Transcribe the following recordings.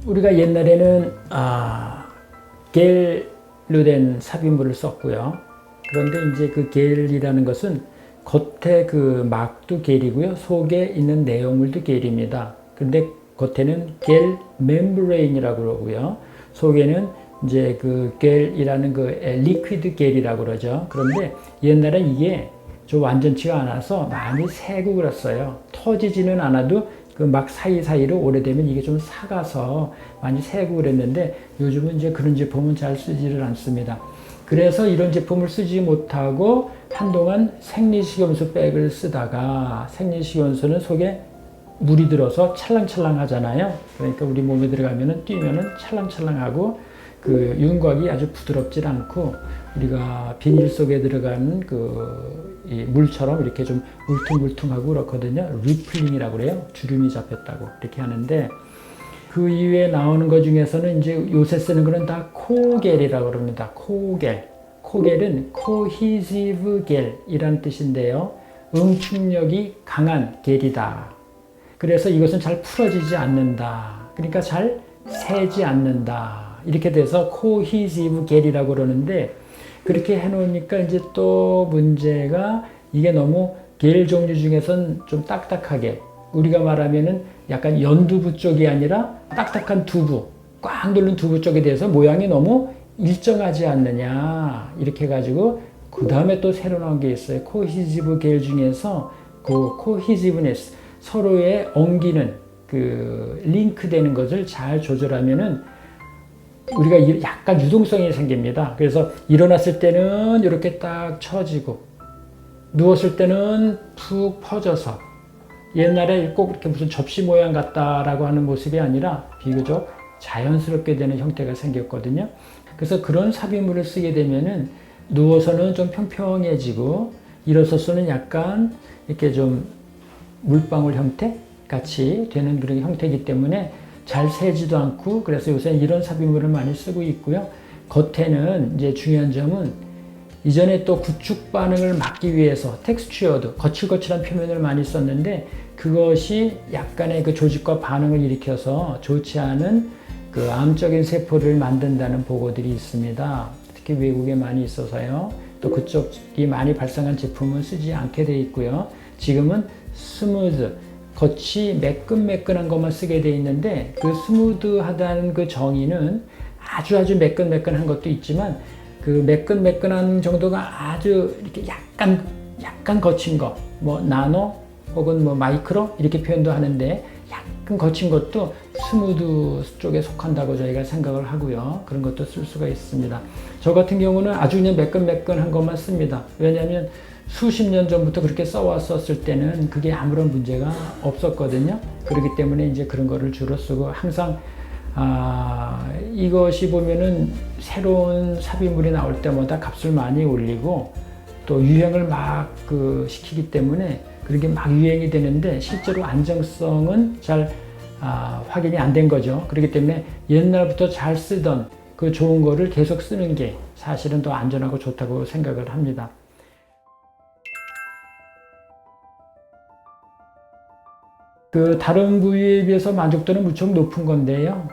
우리가 옛날에는 겔로 된 삽입물을 썼고요. 그런데 이제 그 겔이라는 것은 겉에 그 막도 겔이고요. 속에 있는 내용물도 겔입니다. 그런데 겉에는 겔 멤브레인이라고 그러고요. 속에는 이제 그 겔이라는 그 리퀴드 겔이라고 그러죠. 그런데 옛날엔 이게 좀 완전치가 않아서 많이 새고 그랬어요. 터지지는 않아도 그 막 사이사이로 오래되면 이게 좀 삭아서 많이 새고 그랬는데 요즘은 이제 그런 제품은 잘 쓰지를 않습니다. 그래서 이런 제품을 쓰지 못하고 한동안 생리식염수 백을 쓰다가 생리식염수는 속에 물이 들어서 찰랑찰랑 하잖아요. 그러니까 우리 몸에 들어가면은 뛰면은 찰랑찰랑하고 그 윤곽이 아주 부드럽지 않고 우리가 비닐 속에 들어간 이 물처럼 이렇게 좀 울퉁불퉁하고 그렇거든요. 리플링이라고 그래요. 주름이 잡혔다고 이렇게 하는데 그 이후에 나오는 것 중에서는 이제 요새 쓰는 거는 다 코겔이라고 그럽니다. 코겔. 코겔은 cohesive gel이라는 뜻인데요. 응축력이 강한 겔이다. 그래서 이것은 잘 풀어지지 않는다. 그러니까 잘 새지 않는다. 이렇게 돼서 cohesive gel이라고 그러는데 그렇게 해놓으니까 이제 또 문제가 이게 너무 겔 종류 중에선 좀 딱딱하게 우리가 말하면은 약간 연두부 쪽이 아니라 딱딱한 두부, 꽉 누른 두부 쪽에 대해서 모양이 너무 일정하지 않느냐 이렇게 해가지고 그 다음에 또 새로 나온 게 있어요. cohesive 겔 중에서 그 cohesiveness 서로에 엉기는 그 링크되는 것을 잘 조절하면은 우리가 약간 유동성이 생깁니다. 그래서 일어났을 때는 이렇게 딱 처지고 누웠을 때는 푹 퍼져서 옛날에 꼭 이렇게 무슨 접시 모양 같다라고 하는 모습이 아니라 비교적 자연스럽게 되는 형태가 생겼거든요. 그래서 그런 삽입물을 쓰게 되면은 누워서는 좀 평평해지고 일어서서는 약간 이렇게 좀 물방울 형태 같이 되는 그런 형태이기 때문에 잘 새지도 않고 그래서 요새 이런 삽입물을 많이 쓰고 있고요. 겉에는 이제 중요한 점은 이전에 또 구축 반응을 막기 위해서 텍스처어드 거칠거칠한 표면을 많이 썼는데 그것이 약간의 그 조직과 반응을 일으켜서 좋지 않은 그 암적인 세포를 만든다는 보고들이 있습니다. 특히 외국에 많이 있어서요. 또 그쪽이 많이 발생한 제품은 쓰지 않게 돼 있고요. 지금은 스무드 겉이 매끈매끈한 것만 쓰게 돼 있는데 그 스무드하다는 그 정의는 아주 매끈매끈한 것도 있지만 그 매끈매끈한 정도가 아주 이렇게 약간 거친 거, 뭐 나노 혹은 뭐 마이크로 이렇게 표현도 하는데 약간 거친 것도 스무드 쪽에 속한다고 저희가 생각을 하고요. 그런 것도 쓸 수가 있습니다. 저 같은 경우는 아주 그냥 매끈매끈한 것만 씁니다. 왜냐하면 수십 년 전부터 그렇게 써왔었을 때는 그게 아무런 문제가 없었거든요. 그렇기 때문에 이제 그런 거를 주로 쓰고 항상 이것이 보면은 새로운 삽입물이 나올 때마다 값을 많이 올리고 또 유행을 막 시키기 때문에 그렇게 막 유행이 되는데 실제로 안정성은 잘 확인이 안 된 거죠. 그렇기 때문에 옛날부터 잘 쓰던 그 좋은 거를 계속 쓰는 게 사실은 더 안전하고 좋다고 생각을 합니다. 그 다른 부위에 비해서 만족도는 무척 높은 건데요.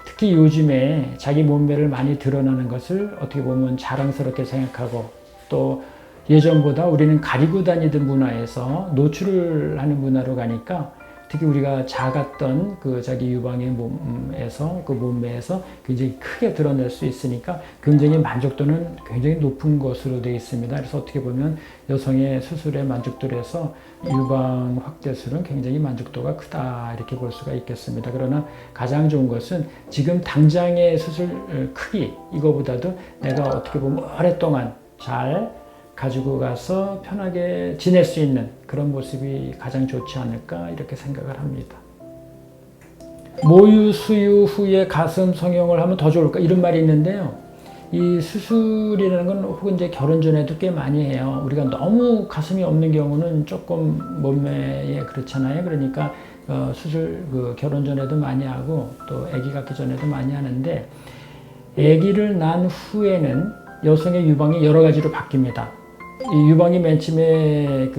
특히 요즘에 자기 몸매를 많이 드러나는 것을 어떻게 보면 자랑스럽게 생각하고 또 예전보다 우리는 가리고 다니던 문화에서 노출을 하는 문화로 가니까 특히 우리가 작았던 그 자기 유방의 몸에서 그 몸매에서 굉장히 크게 드러낼 수 있으니까 굉장히 만족도는 굉장히 높은 것으로 되어 있습니다. 그래서 어떻게 보면 여성의 수술에 만족도를 해서 유방 확대술은 굉장히 만족도가 크다 이렇게 볼 수가 있겠습니다. 그러나 가장 좋은 것은 지금 당장의 수술 크기 이거보다도 내가 어떻게 보면 오랫동안 잘 가지고 가서 편하게 지낼 수 있는 그런 모습이 가장 좋지 않을까 이렇게 생각을 합니다. 모유 수유 후에 가슴 성형을 하면 더 좋을까 이런 말이 있는데요. 이 수술이라는 건 혹은 이제 결혼 전에도 꽤 많이 해요. 우리가 너무 가슴이 없는 경우는 조금 몸매에 그렇잖아요. 그러니까 수술 결혼 전에도 많이 하고 또 아기 갖기 전에도 많이 하는데 아기를 낳은 후에는 여성의 유방이 여러 가지로 바뀝니다. 이 유방이 맨 처음에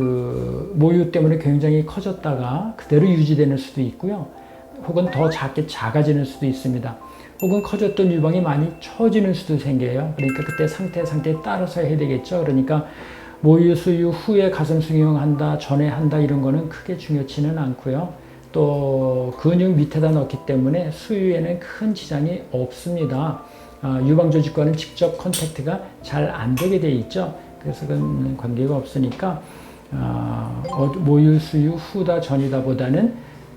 모유 때문에 굉장히 커졌다가 그대로 유지되는 수도 있고요. 혹은 더 작게 작아지는 수도 있습니다. 혹은 커졌던 유방이 많이 처지는 수도 생겨요. 그러니까 그때 상태에 따라서 해야 되겠죠. 그러니까 모유 수유 후에 가슴 수용한다, 전에 한다 이런 거는 크게 중요치는 않고요. 또 근육 밑에다 넣기 때문에 수유에는 큰 지장이 없습니다. 유방 조직과는 직접 컨택트가 잘 안 되게 돼 있죠. 그래서 그건 관계가 없으니까 모유 수유 후다 전이다 보다는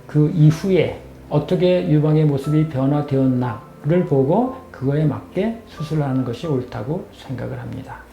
그 이후에 어떻게 유방의 모습이 변화되었나를 보고 그거에 맞게 수술을 하는 것이 옳다고 생각을 합니다.